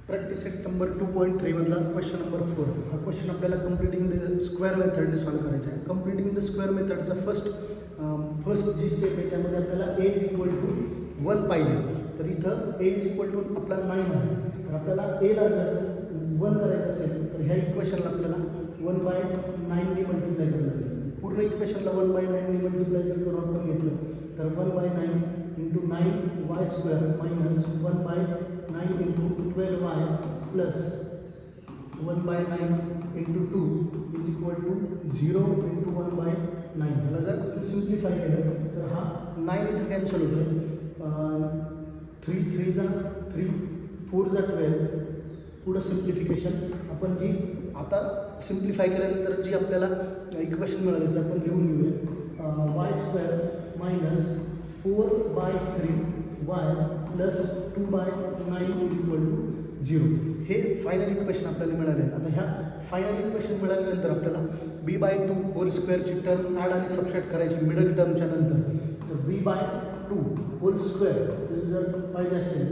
Practice set number 2.3 मधला question number 4. हा question आपल्याला कम्प्लिटिंग द स्क्वेअर मेथडने सॉल्व्ह करायचा आहे. कम्प्लिटिंग द स्क्वेअर मेथडचा फर्स्ट जी स्टेप आहे त्यामध्ये आपल्याला a इज इक्वल टू 1 पाहिजे. तर इथं a इज इक्वल टू आपला 9 आहे. तर आपल्याला a ला जर 1 करायचं असेल तर ह्या इक्वेशनला आपल्याला 1/9 ने मल्टिप्लाय करायला लागेल. पूर्ण इक्वेशनला 1/9 ने मल्टिप्लाय जर करून आपण घेतलं तर 1/9 into 9y square minus 1/9 into 12y plus 1/9 into 2 is equal to 0 into 1/9. ह्याला जर आपण सिम्प्लिफाय केलं तर हा 9 इथं कॅन्सल होतं. 3 जा 3 4 जा 12. पुढं सिम्प्लिफिकेशन आपण जी आता सिम्प्लिफाय केल्यानंतर जी आपल्याला इक्वेशन मिळाली ती आपण लिहून घेऊया. y square minus 4/3y plus 2/9 is equal to 0. हे फायनल इक्वेशन आपल्याला मिळाले. आता ह्या फायनल इक्वेशन मिळाल्यानंतर आपल्याला b/2 होल स्क्वेअरची टर्म ॲड आणि सबस्ट्रॅक्ट करायची मिडल टर्मच्या नंतर. तर b/2 होल स्क्वेअर जर पाहिजे असेल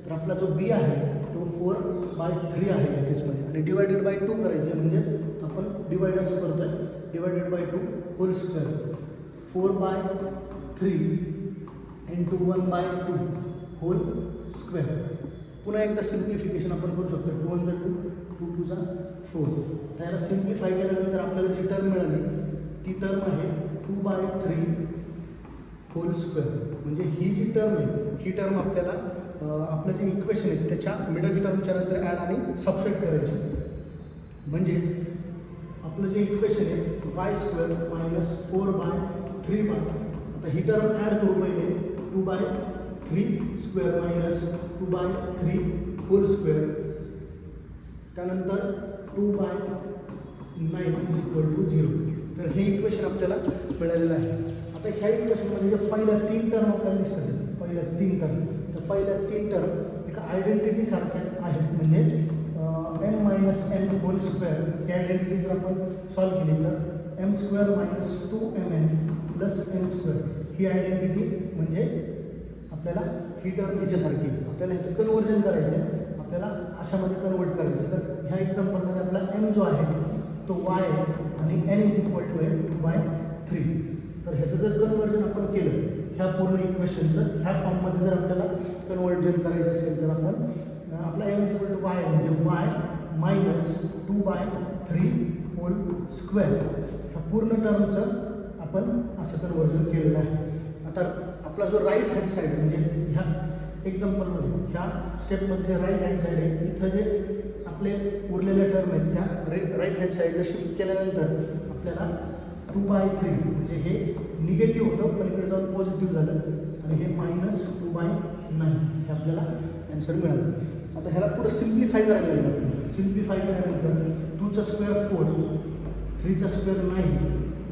तर आपला जो b आहे तो 4/3 आहे या केसमध्ये आणि डिवायडेड बाय 2 करायचं म्हणजेच आपण डिवाइड असं करतोय. Divided by 2 whole square 4/3 into 1/2 whole square. पुन्हा एकदा सिम्प्लिफिकेशन आपण करू शकतो. 2 1 जा 2 2 2 जा 4. त्याला सिम्प्लिफाय केल्यानंतर आपल्याला जी टर्म मिळाली ती टर्म आहे 2/3 होल स्क्वेअर. म्हणजे ही जी टर्म आहे ही टर्म आपल्याला आपलं जे इक्वेशन आहे त्याच्या मिडल टर्मच्या नंतर ॲड आणि सबस्ट्रॅक्ट करायची. म्हणजेच आपलं जे इक्वेशन आहे y स्क्वेअर मायनस 4/3y. आता ही टर्म ॲड करू पहिले. 2/3 स्क्वेअर मायनस 2/3 होल स्क्वेअर. त्यानंतर 2/9 इज इक्वल टू 0. तर हे इक्वेशन आपल्याला मिळालेलं आहे. आता ह्या इक्वेशनमध्ये जे पहिल्या 3 टर्म आपल्याला दिसतात पहिल्या 3 टर्म तर पहिल्या 3 टर्म एका आयडेंटिटीसारख्या आहेत. म्हणजे m minus n whole square ही आयडेंटिटी जर आपण सॉल्व्ह केली तर m square minus 2mn plus n square ही आयडेंटिटी म्हणजे आपल्याला ही टर्म ह्याच्यासारखी. आपल्याला ह्याचं कन्वर्जन करायचं आहे. आपल्याला अशामध्ये कन्वर्ट करायचं. तर ह्या एक्झाम्पलमध्ये आपला m जो आहे तो y आहे आणि n इज इक्वल टू आहे 2/3. तर ह्याचं जर कन्वर्जन आपण केलं ह्या पूर्ण इक्वेशनचं ह्या फॉर्ममध्ये जर आपल्याला कन्वर्जन करायचं असेल तर आपण आपला m is equal to y म्हणजे y मायनस 2/3 होल स्क्वेअर ह्या पूर्ण टर्मचं आपण असं कन्वर्जन केलेलं आहे. आता आपला जो राईट हँड साईड म्हणजे ह्या एक्झाम्पलमध्ये ह्या स्टेपमध्ये जे राईट हँड साईड आहे इथं जे आपले उरलेले टर्म आहेत त्या राईट हँड साईडला शिफ्ट केल्यानंतर आपल्याला 2/3 म्हणजे हे निगेटिव्ह होतं पण इकडे जाऊन पॉझिटिव्ह झालं आणि हे मायनस 2/9 हे आपल्याला ॲन्सर मिळालं. आता ह्याला पुढं सिम्प्लिफाय करायला लागेल. आपल्याला सिम्प्लिफाय केल्यानंतर 2चा स्क्वेअर 4 3चा स्क्वेअर 9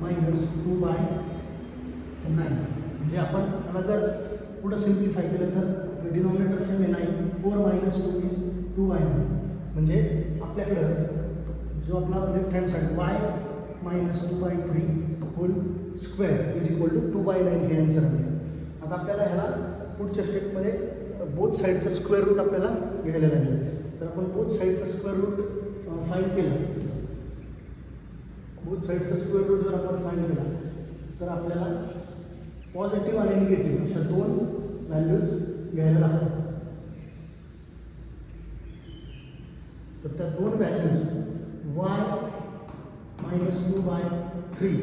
मायनस 2/9 म्हणजे आपण ह्याला जर पुढं सिम्प्लिफाय केलं तर डिनॉमिनेटर सेम आहे 9 4 मायनस 2 इज 2/9 म्हणजे आपल्याकडं जो आपला left hand side y minus 2/3 whole square is equal to 2/9 हे आन्सर आहे. आता आपल्याला ह्याला पुढच्या स्टेपमध्ये बोथ साईडचं स्क्वेअर रूट आपल्याला घ्यायला लागेल. तर आपण बोथ साईडचं स्क्वेअर रूट फाईंड केलं. बोथ साईडचं स्क्वेअर रूट जर आपण फाईंड केला तर आपल्याला पॉझिटिव्ह आणि निगेटिव्ह अशा 2 व्हॅल्यूज घ्यायला लागतात. तर त्या 2 व्हॅल्यूज y मायनस 2/3.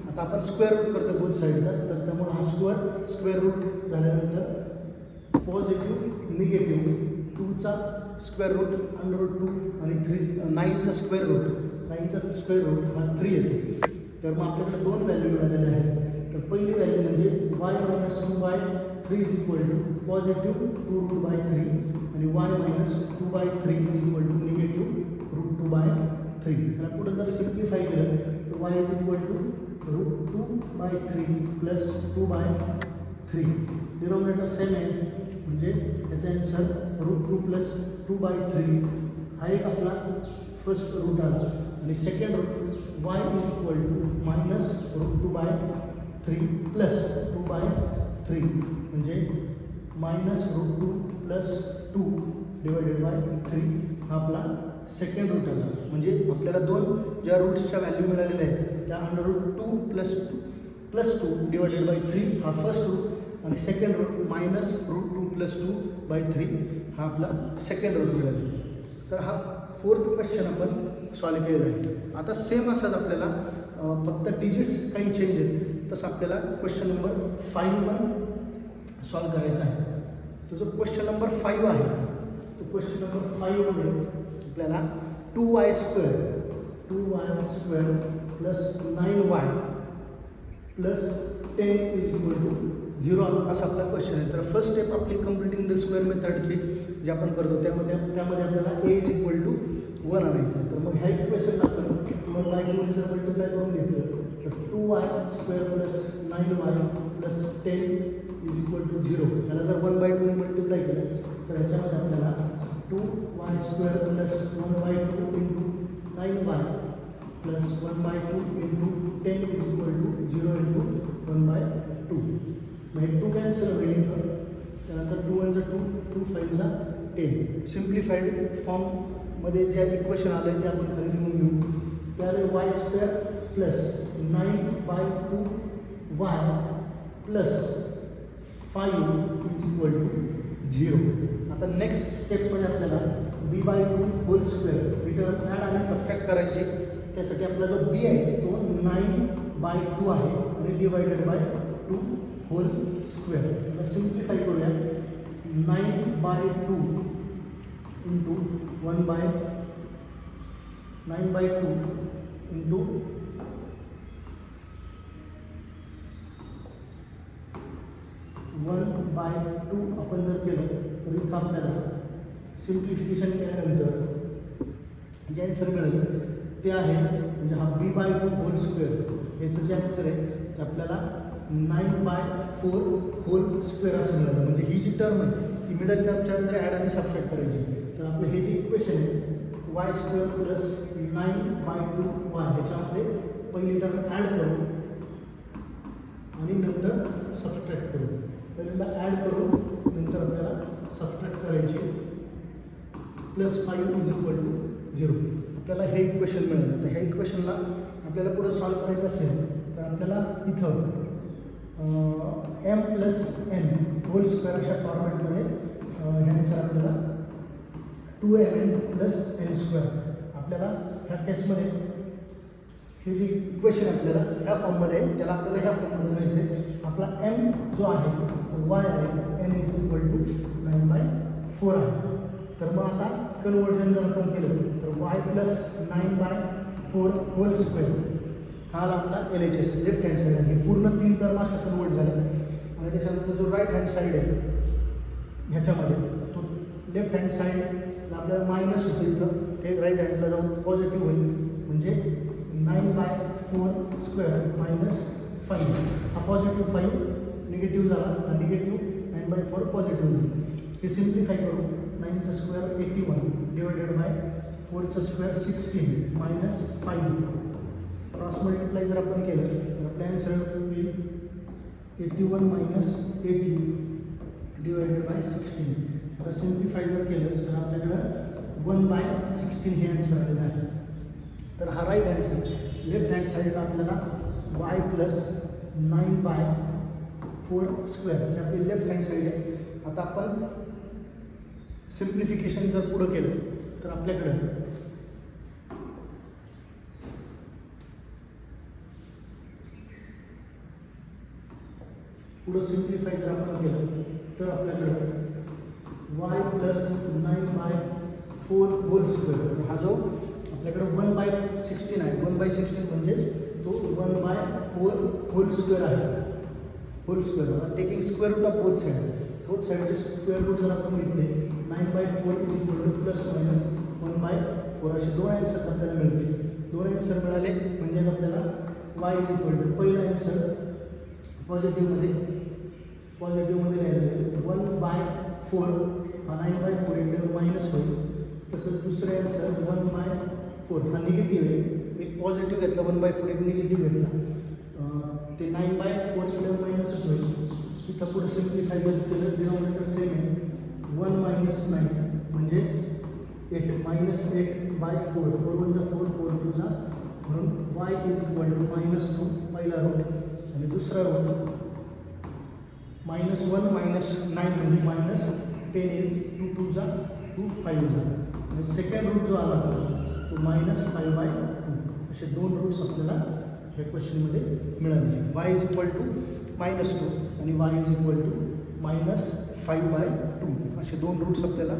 आता आपण स्क्वेअर रूट करतो बोथ साईडचा तर त्यामुळे हा स्क्वेअर रूट झाल्यानंतर पॉझिटिव्ह निगेटिव्ह 2चा स्क्वेअर रूट √2 आणि 9चा स्क्वेअर रूट हा 3 येतो. तर मग आपल्याकडे 2 व्हॅल्यू मिळालेल्या आहेत. तर पहिली व्हॅल्यू म्हणजे y minus 2/3 is equal to positive 2√3 आणि y minus 2/3 is equal to negative √2/3. त्याला पुढे जर सिम्प्लिफाय केलं तर y is equal to √2/3 plus 2/3. Denominator same आहे म्हणजे याचा आन्सर √2 प्लस 2/3 हा एक आपला फर्स्ट रूट आला आणि second root y is equal to minus √2/3 plus 2/3 म्हणजे मायनस √2 प्लस 2 डिवायडेड बाय 3 हा आपला सेकंड रूट आला. म्हणजे आपल्याला दोन ज्या रूट्सच्या व्हॅल्यू मिळालेल्या आहेत त्या √2 प्लस 2 डिवायडेड बाय 3 हा फर्स्ट रूट आणि सेकंड रूट -√2 + 2 बाय 3 हा आपला सेकंड रूट मिळाला. तर हा फोर्थ क्वेश्चन आपण सॉल्व केलेला आहे. आता सेम असंच आपल्याला फक्त डिजिट्स काही चेंज आहेत तसं आपल्याला क्वेश्चन नंबर 5 पण सॉल्व करायचा आहे. तो जो क्वेश्चन नंबर 5 आहे तो क्वेश्चन नंबर 5 मध्ये आपल्याला 2y² प्लस 9y प्लस 10 = 0 असा आपला क्वेश्चन आहे. तर फर्स्ट स्टेप आपली कम्प्लिटिंग द स्क्वेअर मेथडची जे आपण करतो त्यामध्ये आपल्याला a = 1 आणायचं. तर मग ह्या इक्वेशनला आपण 1/2 जर मल्टिप्लाय करून घेतलं तर 2y² प्लस 9y प्लस 10 = 0. याला जर 1/2 मल्टिप्लाय केलं तर ह्याच्यामध्ये आपल्याला 2y² प्लस 1/2 × 9y प्लस 1/2 × 10 = 0 × 1/2. मग हे 2 कॅन्सल होईल. त्यानंतर 2 × 2 2 5 10. सिम्प्लिफाईड फॉर्ममध्ये जे इक्वेशन आलं आहे ते आपण खाली लिहून घेऊ. त्याला y² प्लस 9/2y प्लस 5 = 0. आता नेक्स्ट स्टेपमध्ये आपल्याला b/2 whole square return add आणि सबट्रॅक्ट करायचे. त्यासाठी आपला जो b आहे तो 9/2 आहे आणि डिवायडेड बाय 2 होल स्क्वेअर. आता सिम्प्लिफाय करूया. 9/2 इंटू 9/2 इंटू 1/2 आपण जर केलं तर इथं आपल्याला सिम्प्लिफिकेशन केल्यानंतर जे आन्सर मिळेल ते आहे म्हणजे हा b/2 होल स्क्वेअर याचं जे आन्सर आहे ते आपल्याला 9/4 होल स्क्वेअर असं मिळालं. म्हणजे ही जी टर्म आहे ती मिडल टर्मच्या नंतर ॲड आणि सबट्रॅक्ट करायची. तर आपलं हे जे इक्वेशन आहे y² प्लस 9/2y ह्याच्यामध्ये पहिली टर्म ॲड करू आणि नंतर सबट्रॅक्ट करू. पहिल्यांदा ॲड करू नंतर आपल्याला सबट्रॅक्ट करायची. प्लस 5 = 0. आपल्याला हे इक्वेशन मिळालं. तर ह्या इक्वेशनला आपल्याला पुढे सॉल्व करायचं असेल तर आपल्याला इथं m + n होल स्क्वेअर अशा फॉर्मॅटमध्ये ह्याचं आपल्याला 2mn + n². आपल्याला ह्या केसमध्ये हे जे इक्वेशन आपल्याला ह्या फॉर्ममध्ये आहे त्याला आपल्याला ह्या फॉर्ममध्ये मिळायचं आहे. आपला m जो आहे y आहे n = 9/4 आहे. तर मग आता कन्वर्जन जर आपण केलं तर y प्लस 9/4 होल स्क्वेअर हा आपला LHS लेफ्ट हँड साईड आहे. पूर्ण 3 टर्म अशा कन्वर्ट झाला आणि त्याच्यानंतर जो राईट हँड साईड आहे ह्याच्यामध्ये तो लेफ्ट हँड साईडला आपल्याला मायनस होतं इथं ते राईट हँडला जाऊन पॉझिटिव्ह होईल. म्हणजे 9/4² - 5 हा पॉझिटिव्ह 5 निगेटिव्ह झाला हा निगेटिव्ह 9/4 पॉझिटिव्ह झाला. हे सिम्प्लिफाय करू. 9² 81 divided by 4² 16 minus 5. Cross multiply जर आपण केलं तर आपल्या आन्सर होईल 81 - 80 डिवायडेड बाय 16. आता सिम्प्लिफाय जर केलं तर आपल्याकडं 1/16 हे आन्सर आलेलं आहे. तर हा राईट आन्सर. लेफ्ट हँड साईडला आपल्याला y प्लस 9/4² म्हणजे आपली लेफ्ट हँड साईड आहे. आता आपण सिम्प्लिफिकेशन जर पुढं केलं तर आपल्याकडं पुढं सिम्प्लिफाय जर आपण केलं तर आपल्याकडं y प्लस 9/4 होल स्क्वेअर हा जो आपल्याकडं 1/16 आहे. 1/16 म्हणजेच तो 1/4 होल स्क्वेअर आहे. Whole square taking square root of both साईडचे स्क्वेअर रूट जर आपण घेतले 9/4 = प्लस मायनस 1/4 असे दोन आन्सर्स आपल्याला मिळतील. दोन आन्सर मिळाले म्हणजेच आपल्याला y = पहिला आन्सर पॉझिटिव्हमध्ये लिहायला 1/4 हा 9/4 एकदम मायनस होईल. तसंच दुसरे आन्सर 1/4 हा निगेटिव्ह आहे. एक पॉझिटिव्ह घेतला 1/4 एक निगेटिव्ह घेतला ते 9/4 एकदम मायनसच होईल. इथं पुढे सिम्प्लिफाय जर केलं डिनॉमिनेटर सेम आहे 1 - 9 म्हणजे म्हणजेच 8 -8/4 4 1 जा 4 4 2 जा म्हणून y = -2 पहिला रूट आणि दुसरा रूट -1 -9 म्हणजे -10 येईल 2 2 जा 2 5 जा आणि सेकंड रूट जो आला तो -5/2 असे दोन रूट्स आपल्याला ह्या क्वेश्चनमध्ये मिळाले. y = -2 आणि y = -5/2 असे दोन रूट्स आपल्याला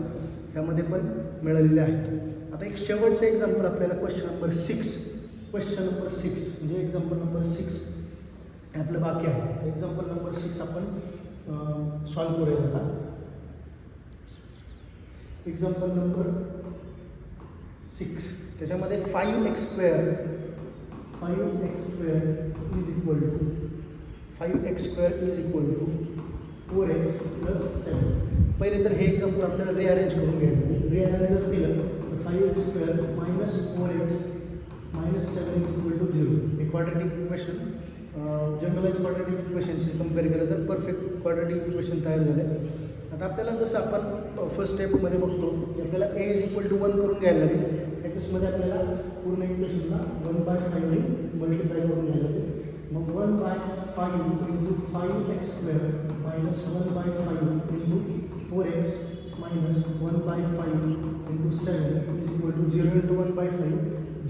ह्यामध्ये पण मिळालेले आहेत. आता एक शेवटचं एक्झाम्पल आपल्याला क्वेश्चन नंबर 6 म्हणजे एक्झाम्पल नंबर 6 आपलं बाकी आहे. एक्झाम्पल नंबर 6 आपण सॉल्व करूया. आता एक्झाम्पल नंबर 6 त्याच्यामध्ये 5x² = 4x + 7. पहिले तर हे एक्झाम्पल आपल्याला रिअरेंज करून घ्यायचं. रिअरेंज जर केलं तर 5x² - 4x - 7 = 0. हे क्वाड्रॅटिक इक्वेशन जनरलाइज क्वाड्रॅटिक इक्वेशनशी कम्पेअर केलं तर परफेक्ट क्वाड्रॅटिक इक्वेशन तयार झाले. आता आपल्याला जसं आपण फर्स्ट स्टेपमध्ये बघतो की आपल्याला a = 1 करून घ्यायला लागेल. या केसमध्ये आपल्याला पूर्ण इक्वेशनला 1/5 ने मल्टिप्लाय करून घ्यायला लागेल. मग 1/5 × 5x² - 1/5 × 4x - 1/5 × 7 = 0 × 1/5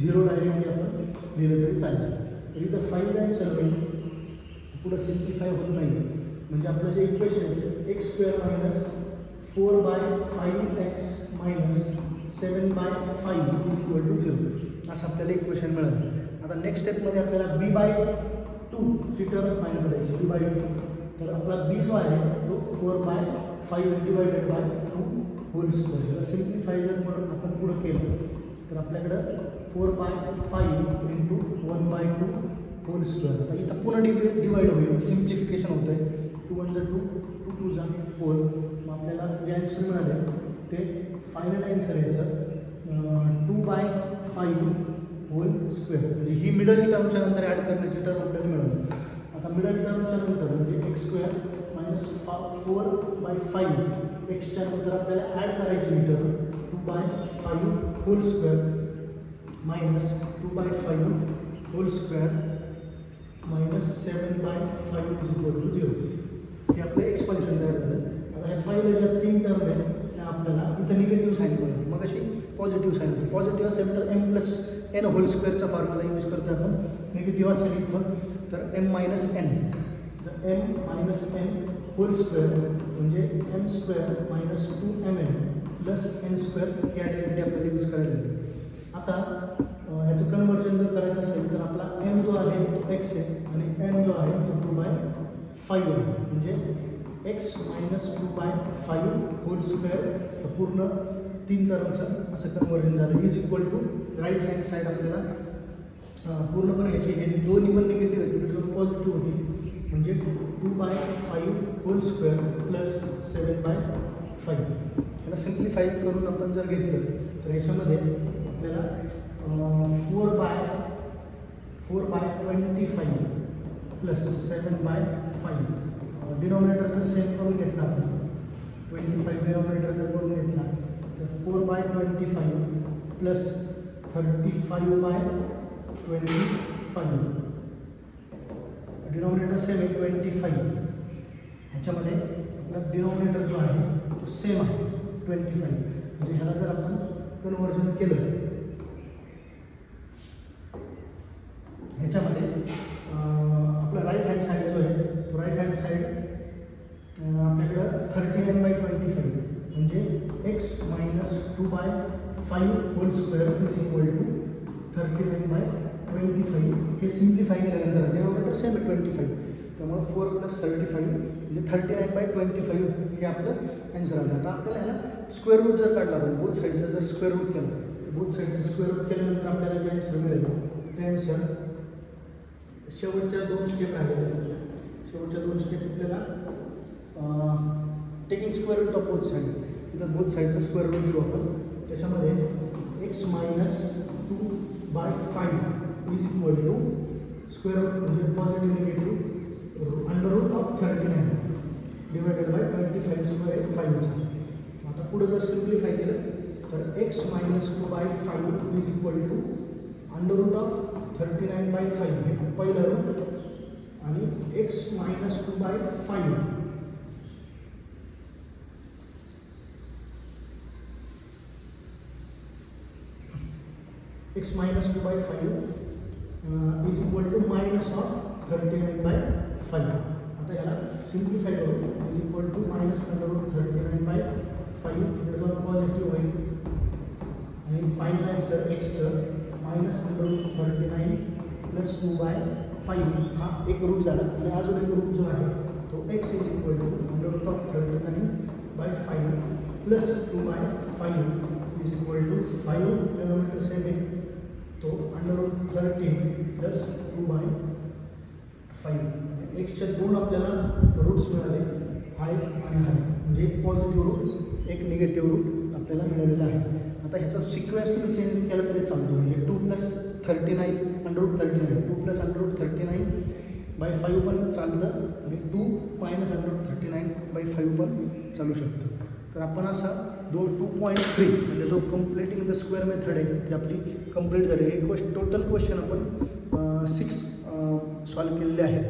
0 डायरेक्टली आपण लिहिलं तरी चालेल. तर इथं 5 आन्सर होईल. पुढं सिम्प्लिफाय होत नाही म्हणजे आपलं जे इक्वेशन आहे x² - 4/5x - 7/5 = 0 असं आपल्याला इक्वेशन मिळालं. आता नेक्स्ट स्टेपमध्ये आपल्याला b/2 ची टर्म फाइंड करायची. b/2 तर आपला b जो आहे तो 4/5 ÷ 2 होल स्क्वेअर. त्याला सिम्प्लिफाय जर म्हणून आपण पुढं केलं तर आपल्याकडं 4/5 × 1/2 होल स्क्वेअर. आता इथं पुन्हा डिवाइड होईल, सिम्प्लिफिकेशन होतं आहे. 2 1 जा 2 2 2 जा 4. मग आपल्याला जे आन्सर मिळाले ते फायनल आन्सर यायचं 2/5 होल स्क्वेअर. म्हणजे ही मिडल टर्मच्या नंतर ॲड करण्याची टर्म आपल्याला मिळाली. आता मिडल टर्मच्या नंतर म्हणजे x² - 4/5 एक्सच्या नंतर आपल्याला ॲड करायची ही term 2/5 whole square -2/5 whole square -7/5 = 0. हे आपलं एक्सपान्शन तयार झालं. आता ह्या 5 ज्या 3 टर्म आहेत त्या आपल्याला इथं निगेटिव्ह साईन मिळालं. मग अशी पॉझिटिव्ह साईन होती. पॉझिटिव्ह असेल तर m + n होल स्क्वेअरचा फॉर्म्युला यूज करतो आपण. निगेटिव्ह असेल इथं तर m - n. तर m - n होल स्क्वेअर म्हणजे m² - 2mn + n² ही आयडेंटिटी आपल्याला यूज करायला लागेल. आता ह्याचं कन्वर्जन जर करायचं असेल तर आपला m जो आहे तो x आहे आणि n जो आहे तो 2/5 आहे. म्हणजे x - 2/5 होल स्क्वेअर पूर्ण 3 टर्मचं असं कन्वर्जन झालं. = राईट हँड साईड आपल्याला पूर्णपणे ह्याची हे दोन्ही पण निगेटिव्ह आहे तिकडे दोन पॉझिटिव्ह होती म्हणजे 2/5 होल स्क्वेअर + 7/5. याला सिम्प्लिफाय करून आपण जर घेतलं तर ह्याच्यामध्ये आपल्याला 4/25 + 7/5 डिनॉमिनेटर जर सेम करून घेतला आपण 25 डिनॉमिनेटर जर करून घेतला तर 4/25 + 35/25 डिनॉमिनेटर सेम आहे 25. ह्याच्यामध्ये आपला डिनॉमिनेटर जो आहे तो सेम आहे 25. म्हणजे ह्याला जर आपण कन्वर्जन केलं ह्याच्यामध्ये आपला राईट हँड साईड जो आहे तो राईट हँड साईड आपल्याकडं 39/25 म्हणजे x - 2/5 होल स्क्वेअर = 39/25. हे सिम्प्लिफाय केल्यानंतर डिनॉमिनेटर सेम आहे 25. त्यामुळे 4 + 35 म्हणजे 39/25 हे आपलं आन्सर आलं. आता आपल्याला ह्याला स्क्वेअर रूट जर काढला आपण बोथ साईडचा जर स्क्वेअर रूट केला तर बोथ साईडचं स्क्वेअर रूट केल्यानंतर आपल्याला जे आन्सर मिळेल ते आन्सर शेवटच्या 2 स्टेप आहेत. शेवटच्या 2 स्टेप आपल्याला taking square root of both side इथं बोथ साईडचं स्क्वेअर रूट घेऊ आपण. त्याच्यामध्ये x - 2/5 स्क्वेअर रूट म्हणजे पॉझिटिव्ह निगेटिव्ह √39 / 25 स्क्वेअर 5चा. आता पुढे जर सिम्प्लिफाय केलं तर x minus 2/5 is equal to under root of 39/5 हे पहिलं रूट आणि x minus 2/5 x minus 2/5 is equal to minus of 39/5. आता याला सिम्प्लिफाय करू is equal to minus under root 39/5 इकडे जाऊन पॉझिटिव्ह होईल आणि फायनल आन्सर एक्सचं मायनस अंडर रूट 39 प्लस 2/5 हा एक रूट झाला आणि अजून एक रूट जो आहे तो x is equal to under root of 39/5 plus 2/5 is equal to 5 denominator same आहे तो अंडर रूट 13 प्लस 2/5 एक्सच्या दोन आपल्याला रूट्स मिळाले हाय आणि हाय म्हणजे एक पॉझिटिव्ह रूट एक निगेटिव्ह रूट आपल्याला मिळालेला आहे. आता ह्याचा सिक्वेन्स तुम्ही चेंज केला तरी चालतो म्हणजे 2 plus 39 under root 39 2 plus under root 39/5 पण चालतं आणि 2 मायनस अंडर रूट 39/5 पण चालू शकतं. तर आपण असा 2.3 म्हणजे जो कम्प्लिटिंग द स्क्वेअर मेथड आहे ती आपली कंप्लीट झाली. हे टोटल क्वेश्चन आपण 6 सॉल्व केलेले आहेत.